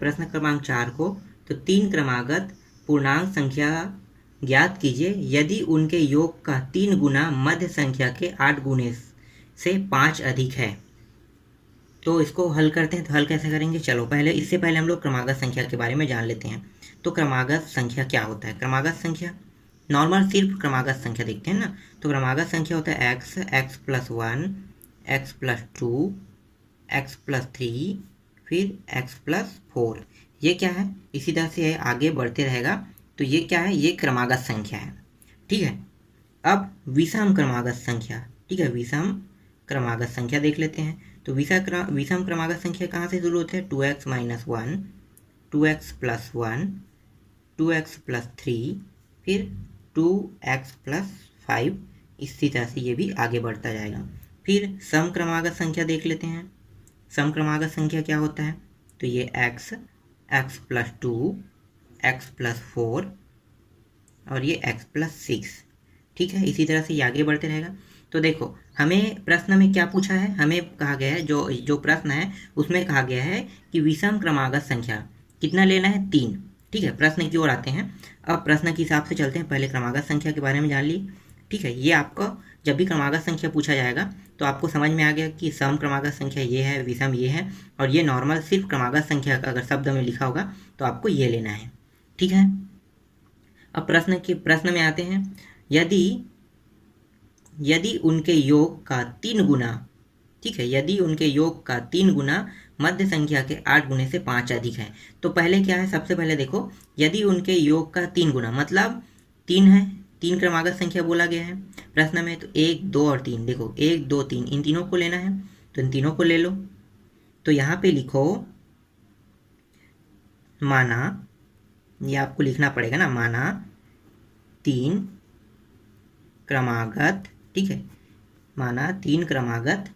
प्रश्न क्रमांक 4 को, तो 3 क्रमागत पूर्णांक संख्या ज्ञात कीजिए यदि उनके योग का 3 गुना मध्य संख्या के 8 गुने से 5 अधिक है। तो इसको हल करते हैं। तो हल कैसे करेंगे, चलो इससे पहले हम लोग क्रमागत संख्या के बारे में जान लेते हैं। तो क्रमागत संख्या क्या होता है? क्रमागत संख्या नॉर्मल सिर्फ क्रमागत संख्या देखते हैं ना, तो क्रमागत संख्या होता है x, x + 1, x + 2, x + 3, फिर x + 4। ये क्या है? इसी तरह से आगे बढ़ते रहेगा। तो ये क्या है? ये क्रमागत संख्या है, ठीक है। अब विषम क्रमागत संख्या, ठीक है, विषम क्रमागत संख्या देख लेते हैं। तो विषम क्रमागत संख्या कहाँ से शुरू होते हैं? 2x - 1, 2x + 1, 2x + 3, फिर 2x + 5। इसी तरह से ये भी आगे बढ़ता जाएगा। फिर सम क्रमागत संख्या देख लेते हैं। सम क्रमागत संख्या क्या होता है? तो ये x, x + 2, x + 4 और ये x + 6, ठीक है। इसी तरह से ये आगे बढ़ते रहेगा। तो देखो हमें प्रश्न में क्या पूछा है, हमें कहा गया है, जो प्रश्न है उसमें कहा गया है कि विषम क्रमागत संख्या कितना लेना है? 3, ठीक है। प्रश्न की ओर आते हैं। अब प्रश्न के हिसाब से चलते हैं। पहले क्रमागत संख्या के बारे में जान ली, ठीक है। ये आपको जब भी क्रमागत संख्या पूछा जाएगा तो आपको समझ में आ गया कि सम क्रमागत संख्या ये है, विषम ये है, और ये नॉर्मल सिर्फ क्रमागत संख्या का अगर शब्द में लिखा होगा तो आपको ये लेना है, ठीक है। अब प्रश्न में आते हैं। यदि उनके योग का 3 गुना, ठीक है, यदि उनके योग का 3 गुना मध्य संख्या के 8 गुने से 5 अधिक है। तो पहले क्या है? सबसे पहले देखो, यदि उनके योग का 3 गुना मतलब 3 है, 3 क्रमागत संख्या बोला गया है प्रश्न में। तो 1, 2 और 3, देखो 1, 2, 3 इन तीनों को लेना है, तो इन तीनों को ले लो। तो यहाँ पे लिखो, माना, ये आपको लिखना पड़ेगा ना, माना 3 क्रमागत, ठीक है, माना 3 क्रमागत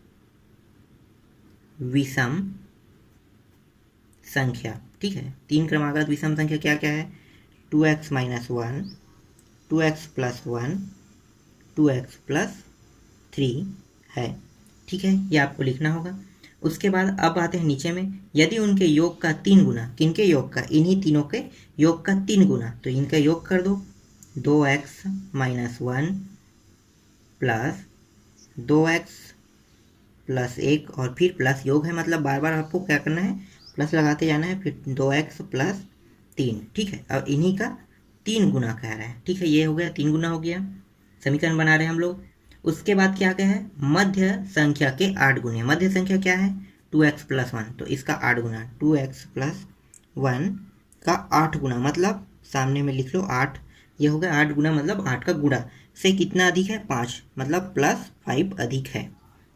विषम संख्या, ठीक है। 3 क्रमागत विषम संख्या क्या क्या है? 2x - 1, 2x + 1, 2x + 3 है, ठीक है। ये आपको लिखना होगा। उसके बाद अब आते हैं नीचे में। यदि उनके योग का 3 गुना, किनके योग का? इन्हीं तीनों के योग का 3 गुना, तो इनका योग कर दो। 2x - 1 प्लस 2x + 1 और फिर प्लस योग है, मतलब बार बार आपको क्या करना है? प्लस लगाते जाना है। फिर 2x + 3, ठीक है। अब इन्हीं का 3 गुना कह रहा है, ठीक है। ये हो गया, 3 गुना हो गया, समीकरण बना रहे हैं हम लोग। उसके बाद क्या क्या है? मध्य संख्या के 8 गुने। मध्य संख्या क्या है? 2x + 1, तो इसका 8 गुना, 2x + 1 का 8 गुना, मतलब सामने में लिख लो 8। ये हो गया 8 गुना, मतलब 8 का गुणा से कितना अधिक है? 5, मतलब +5 अधिक है,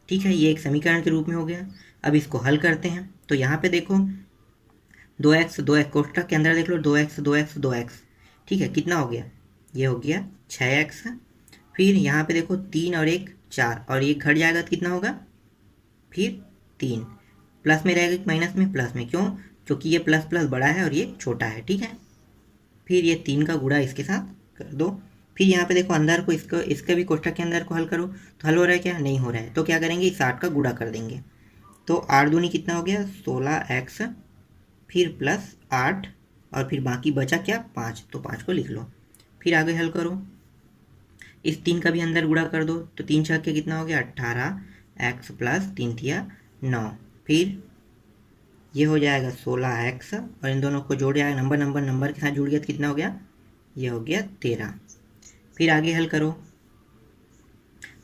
ठीक है। ये एक समीकरण के रूप में हो गया। अब इसको हल करते हैं। तो यहाँ पे देखो 2x कोष्ठक के अंदर देख लो, 2x, ठीक है। कितना हो गया? ये हो गया 6x। फिर यहाँ पे देखो 3 और 1 4, और ये घट जाएगा तो कितना होगा? फिर 3 प्लस में रहेगा कि माइनस में? प्लस में। क्यों? क्योंकि ये प्लस प्लस बड़ा है और ये छोटा है, ठीक है। फिर ये 3 का गुणा इसके साथ कर दो। फिर यहाँ पे देखो अंदर को इसके भी कोष्ठक के अंदर को हल करो, तो हल हो रहा है क्या? नहीं हो रहा है। तो क्या करेंगे? इस 8 का गुणा कर देंगे। तो 8 दूनी कितना हो गया? 16x, फिर प्लस 8 और फिर बाकी बचा क्या? 5, तो 5 को लिख लो। फिर आगे हल करो, इस 3 का भी अंदर गुणा कर दो। तो 3 छक्के के कितना हो गया? 18x + 3 तिया 9। फिर ये हो जाएगा 16x और इन दोनों को जोड़ जाएगा, नंबर के साथ जुड़ गया तो कितना हो गया? ये हो गया 13। फिर आगे हल करो।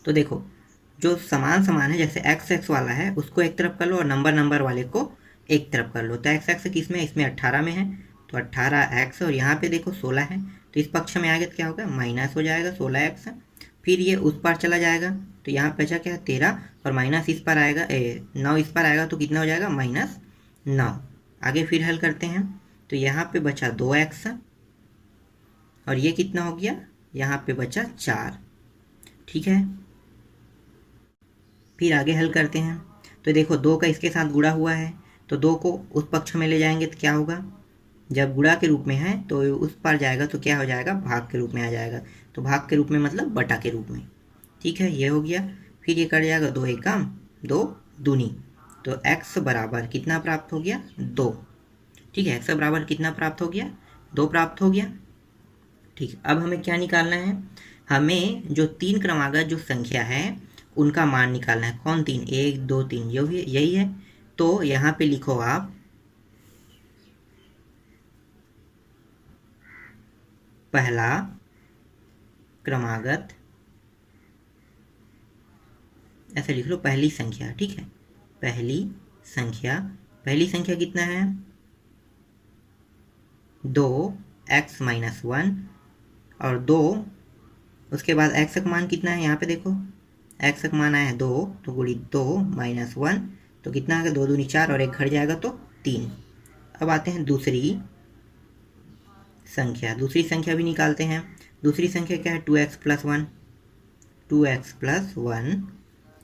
तो देखो जो समान है, जैसे x वाला है उसको एक तरफ कर लो और नंबर वाले को एक तरफ कर लो। तो x किस में? इसमें 18 में है, तो 18x, और यहाँ पे देखो 16 है, तो इस पक्ष में आएगा तो क्या होगा? माइनस हो जाएगा 16x। फिर ये उस पार चला जाएगा, तो यहाँ बचा क्या? 13, और माइनस इस पर आएगा, 9 इस पर आएगा, तो कितना हो जाएगा? -9। आगे फिर हल करते हैं। तो यहाँ पे बचा 2x, और ये कितना हो गया? यहाँ पे बचा 4, ठीक है। फिर आगे हल करते हैं। तो देखो 2 का इसके साथ गुणा हुआ है, तो 2 को उस पक्ष में ले जाएंगे तो क्या होगा? जब गुणा के रूप में है तो उस पार जाएगा तो क्या हो जाएगा? भाग के रूप में आ जाएगा। तो भाग के रूप में मतलब बटा के रूप में, ठीक है। ये हो गया। फिर ये कट जाएगा, 2 एकम 2 दूनी, तो x बराबर कितना प्राप्त हो गया? 2, ठीक है, x बराबर कितना प्राप्त हो गया, 2 प्राप्त हो गया। ठीक, अब हमें क्या निकालना है, हमें जो 3 क्रमागत जो संख्या है उनका मान निकालना है। कौन 3, 1 2 3, यही है। तो यहाँ पे लिखो आप पहला क्रमागत, ऐसे लिख लो पहली संख्या। ठीक है, पहली संख्या कितना है, 2x - 1 और 2, उसके बाद x का मान कितना है, यहाँ पे देखो x का मान आया है 2, तो गुणी 2 - 1 तो कितना आएगा, 2 दूनी 4 और 1 घट जाएगा तो 3। अब आते हैं दूसरी संख्या भी निकालते हैं। दूसरी संख्या क्या है, 2x + 1, 2x + 1,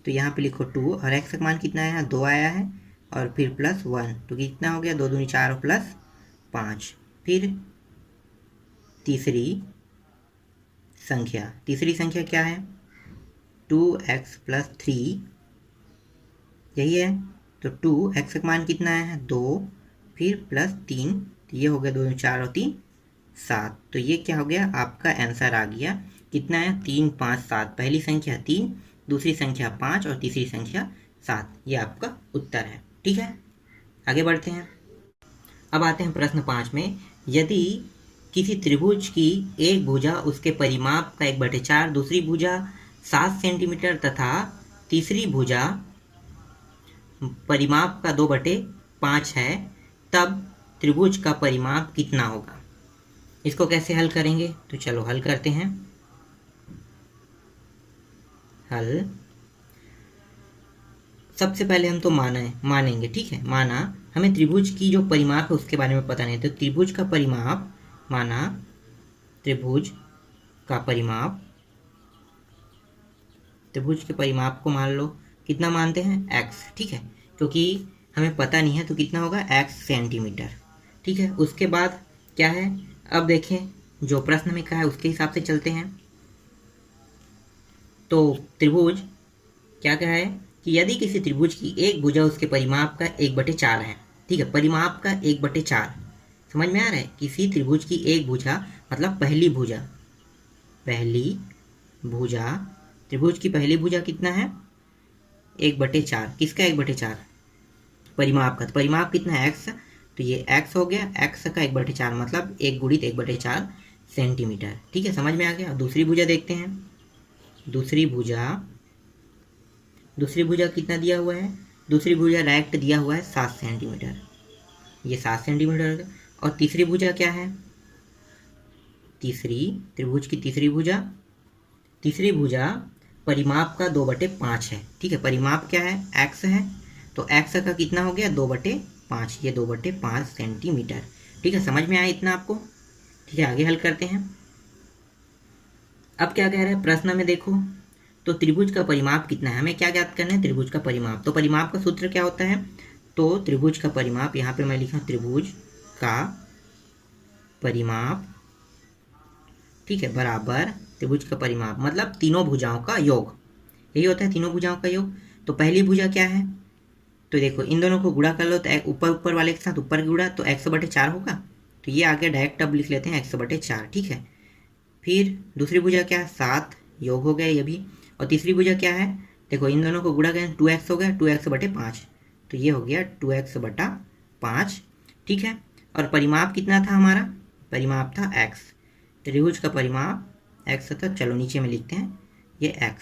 तो यहाँ पे लिखो 2 और x का मान कितना आया है, 2 आया है और फिर +1 तो कितना हो गया, 2 दूनी 4 और +5। फिर तीसरी संख्या क्या है, 2x + 3, यही है। तो 2x का मान कितना आया है, 2 फिर +3, तो ये हो गया 2 दूनी 4 और 3 7। तो ये क्या हो गया, आपका आंसर आ गया कितना है, 3 5 7। पहली संख्या 3, दूसरी संख्या 5 और तीसरी संख्या 7। ये आपका उत्तर है। ठीक है, आगे बढ़ते हैं। अब आते हैं प्रश्न 5 में। यदि किसी त्रिभुज की एक भुजा उसके परिमाप का 1/4, दूसरी भुजा 7 सेंटीमीटर तथा तीसरी भुजा परिमाप का 2/5 है, तब त्रिभुज का परिमाप कितना होगा। इसको कैसे हल करेंगे, तो चलो हल करते हैं। हल सबसे पहले हम तो मानेंगे। ठीक है, माना हमें त्रिभुज की जो परिमाप है उसके बारे में पता नहीं, तो त्रिभुज का परिमाप, माना त्रिभुज के परिमाप को मान लो कितना मानते हैं, x। ठीक है, क्योंकि हमें पता नहीं है तो कितना होगा, x सेंटीमीटर। ठीक है, उसके बाद क्या है, अब देखें जो प्रश्न में कहा है उसके हिसाब से चलते हैं। तो त्रिभुज क्या कहा है कि यदि किसी त्रिभुज की एक भुजा उसके परिमाप का 1/4 है। ठीक है, परिमाप का 1/4 समझ में आ रहा है। किसी त्रिभुज की एक भुजा मतलब पहली भुजा त्रिभुज की पहली भुजा कितना है, 1/4। किसका 1/4, परिमाप का। तो परिमाप कितना है, x, तो ये x हो गया, x का 1/4 मतलब 1 गुणित 1/4 सेंटीमीटर। ठीक है, समझ में आ गया। दूसरी भुजा देखते हैं। दूसरी भुजा कितना दिया हुआ है, दूसरी भुजा डायरेक्ट दिया हुआ है 7 सेंटीमीटर, ये 7 सेंटीमीटर। और तीसरी भुजा क्या है, त्रिभुज की तीसरी भुजा परिमाप का 2/5 है। ठीक है, परिमाप क्या है, x है, तो x का कितना हो गया, 2/5, ये 2/5 सेंटीमीटर। ठीक है, समझ में आया इतना आपको। ठीक है, आगे हल करते हैं। अब क्या कह रहा है प्रश्न में देखो, तो त्रिभुज का परिमाप कितना है, हमें क्या ज्ञात करना है, त्रिभुज का परिमाप। तो परिमाप का सूत्र क्या होता है, तो त्रिभुज का परिमाप, यहाँ पे मैं लिखा त्रिभुज का परिमाप, ठीक है, बराबर त्रिभुज का परिमाप मतलब तीनों भुजाओं का योग, यही होता है, तीनों भुजाओं का योग। तो पहली भुजा क्या है, तो देखो इन दोनों को गुणा कर लो, तो ऊपर वाले के साथ ऊपर गुणा, तो x/4 होगा। तो ये आगे डायरेक्ट अब लिख लेते हैं x/4। ठीक है, फिर दूसरी भुजा क्या है, 7 योग हो गया ये भी। और तीसरी भुजा क्या है, देखो इन दोनों को गुणा करें, 2x हो गया, 2x/5, तो ये हो गया 2x/5। ठीक है, और परिमाप कितना था हमारा, परिमाप था x, त्रिभुज का परिमाप x था। चलो नीचे में लिखते हैं ये x।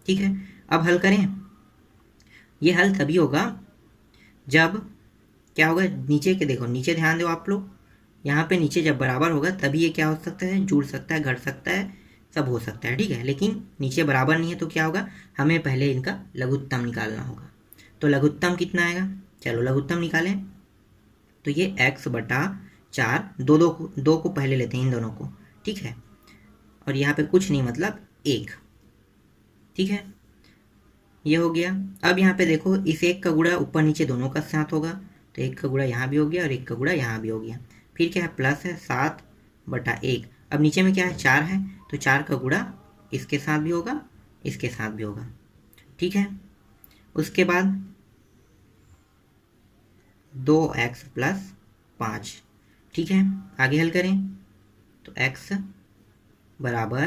ठीक है, अब हल करें। ये हल तभी होगा जब क्या होगा, नीचे के देखो, नीचे ध्यान दो आप लोग, यहाँ पे नीचे जब बराबर होगा तभी ये क्या हो सकता है, जुड़ सकता है, घट सकता है, सब हो सकता है। ठीक है, लेकिन नीचे बराबर नहीं है तो क्या होगा, हमें पहले इनका लघुत्तम निकालना होगा। तो लघुत्तम कितना आएगा, चलो लघुत्तम निकालें। तो ये x/4, दो को पहले लेते हैं इन दोनों को। ठीक है, और यहाँ पे कुछ नहीं मतलब 1। ठीक है, ये हो गया। अब यहाँ पे देखो इस 1 का गुणा ऊपर नीचे दोनों का साथ होगा, तो 1 का गुणा यहाँ भी हो गया और 1 का गुणा यहाँ भी हो गया। फिर क्या है, प्लस है 7/1। अब नीचे में क्या है, 4 है, तो 4 का गुणा इसके साथ भी होगा, इसके साथ भी होगा। ठीक है, उसके बाद 2x + 5। ठीक है, आगे हल करें तो x बराबर,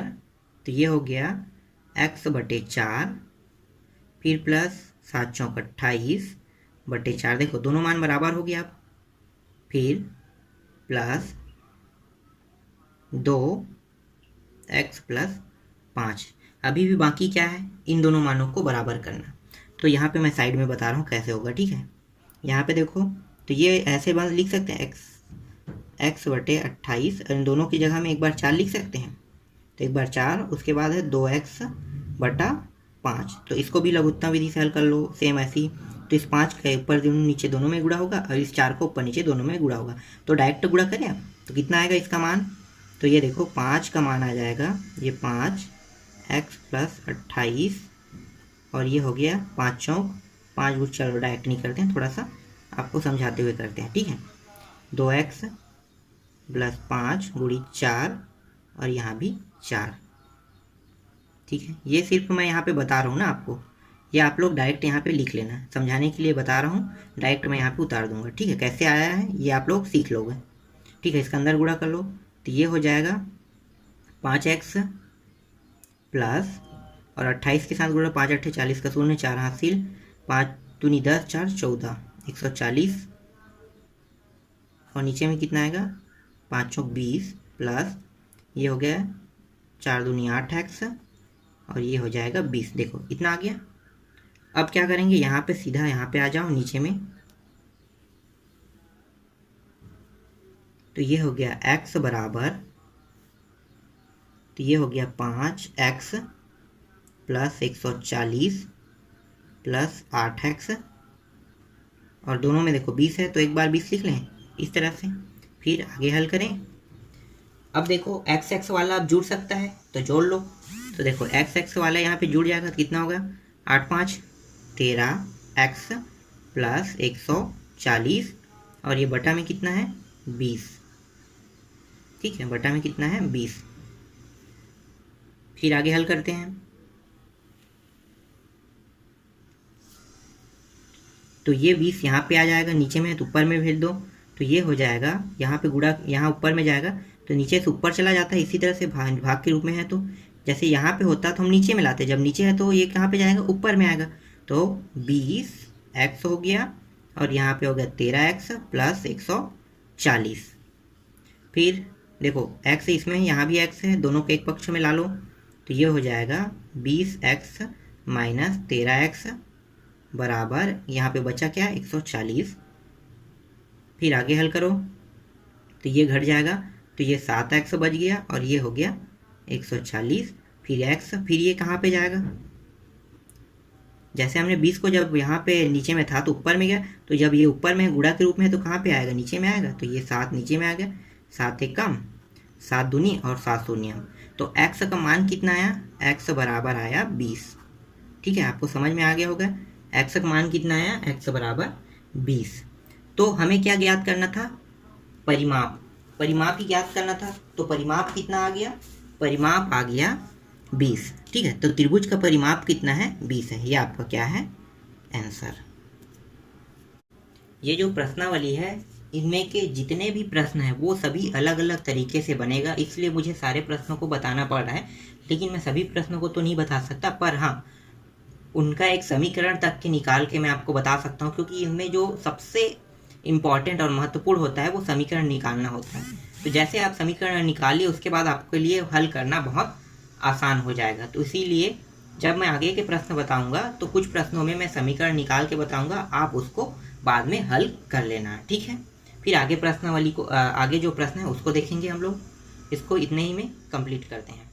तो ये हो गया x/4, फिर प्लस 7 चौक 28/4, देखो दोनों मान बराबर हो गया। अब फिर प्लस 2x + 5। अभी भी बाकी क्या है, इन दोनों मानों को बराबर करना। तो यहाँ पे मैं साइड में बता रहा हूँ कैसे होगा। ठीक है, यहाँ पे देखो, तो ये ऐसे बस लिख सकते हैं x/28, इन दोनों की जगह में एक बार 4 लिख सकते हैं। तो एक बार 4, उसके बाद है 2x/5। तो इसको भी लघुत्तम विधि से हल कर लो, सेम ऐसी। तो इस 5 के ऊपर नीचे दोनों में गुणा होगा और इस 4 को ऊपर नीचे दोनों में गुणा होगा। तो डायरेक्ट गुणा करें आप, तो कितना आएगा इसका मान, तो ये देखो 5 का मान आ जाएगा, ये 5x + 28, और ये हो गया 5 चौक 5। चलो डायरेक्ट नहीं करते हैं, थोड़ा सा आपको समझाते हुए करते हैं। ठीक है, 2x + 5 × 4, और यहाँ भी 4। ठीक है, ये सिर्फ मैं यहाँ पे बता रहा हूँ ना आपको, ये आप लोग डायरेक्ट यहाँ पे लिख लेना, समझाने के लिए बता रहा हूँ। डायरेक्ट मैं यहाँ पे उतार दूंगा। ठीक है, कैसे आया है ये आप लोग सीख लोगे। ठीक है, इसका अंदर गुणा कर लो, तो ये हो जाएगा 5x प्लस, और 28 के साथ गुणा, 5 × 8 = 40 का 0, 4 हासिल, 5 दूनी 10, 4 14, 140, और नीचे में कितना आएगा, 5 चौक 20, प्लस ये हो गया 4 दूनी 8x, और ये हो जाएगा 20। देखो इतना आ गया। अब क्या करेंगे, यहाँ पे सीधा यहाँ पे आ जाओ नीचे में, तो ये हो गया x बराबर, तो ये हो गया 5x + 140 + 8x, और दोनों में देखो 20 है, तो एक बार 20 लिख लें इस तरह से। फिर आगे हल करें। अब देखो x वाला अब जुड़ सकता है, तो जोड़ लो। तो देखो x वाला यहाँ पे जुड़ जाएगा, तो कितना होगा, 8 × 5 = 13x + 140, और ये बटा में कितना है, 20। ठीक है, बटा में कितना है, 20। फिर आगे हल करते हैं। तो ये 20 यहाँ पे आ जाएगा, नीचे में है तो ऊपर में भेज दो, तो ये हो जाएगा, यहाँ पे गुणा यहाँ ऊपर में जाएगा, तो नीचे से ऊपर चला जाता है। इसी तरह से भाग के रूप में है, तो जैसे यहाँ पे होता तो हम नीचे में लाते, जब नीचे है तो ये कहाँ पे जाएगा, ऊपर में आएगा। तो 20x हो गया, और यहाँ पे हो गया 13x + 140। फिर देखो x इसमें, यहाँ भी x है, दोनों के एक पक्ष में ला लो, तो ये हो जाएगा 20x - 13x बराबर, यहाँ पे बचा क्या, 140। फिर आगे हल करो, तो ये घट जाएगा, तो ये 7x बच गया, और ये हो गया 140। फिर x, फिर ये कहाँ पे जाएगा, जैसे हमने 20 को जब यहाँ पे नीचे में था तो ऊपर में गया, तो जब ये ऊपर में गुणा के रूप में है तो कहाँ पे आएगा, नीचे में आएगा। तो ये 7 नीचे में आ गया, 7 एक कम, 7 दूनी और 7 शून्य, तो x का मान कितना आया, x बराबर आया 20। ठीक है, आपको समझ में आ गया होगा x का मान कितना आया, x बराबर 20। तो हमें क्या ज्ञात करना था, परिमाप, परिमाप ही ज्ञात करना था। तो परिमाप कितना आ गया, परिमाप आ गया 20। ठीक है, तो त्रिभुज का परिमाप कितना है, 20 है। ये आपका क्या है, आंसर। ये जो प्रश्नावली है, इनमें के जितने भी प्रश्न हैं वो सभी अलग अलग तरीके से बनेगा, इसलिए मुझे सारे प्रश्नों को बताना पड़ रहा है। लेकिन मैं सभी प्रश्नों को तो नहीं बता सकता, पर हाँ उनका एक समीकरण तक के निकाल के मैं आपको बता सकता हूँ, क्योंकि इनमें जो सबसे इम्पॉर्टेंट और महत्वपूर्ण होता है वो समीकरण निकालना होता है। तो जैसे आप समीकरण निकालिए, उसके बाद आपके लिए हल करना बहुत आसान हो जाएगा। तो इसीलिए जब मैं आगे के प्रश्न बताऊंगा तो कुछ प्रश्नों में मैं समीकरण निकाल के बताऊंगा, आप उसको बाद में हल कर लेना। ठीक है, फिर आगे प्रश्नावली को आगे जो प्रश्न है उसको देखेंगे हम लोग। इसको इतने ही में कंप्लीट करते हैं।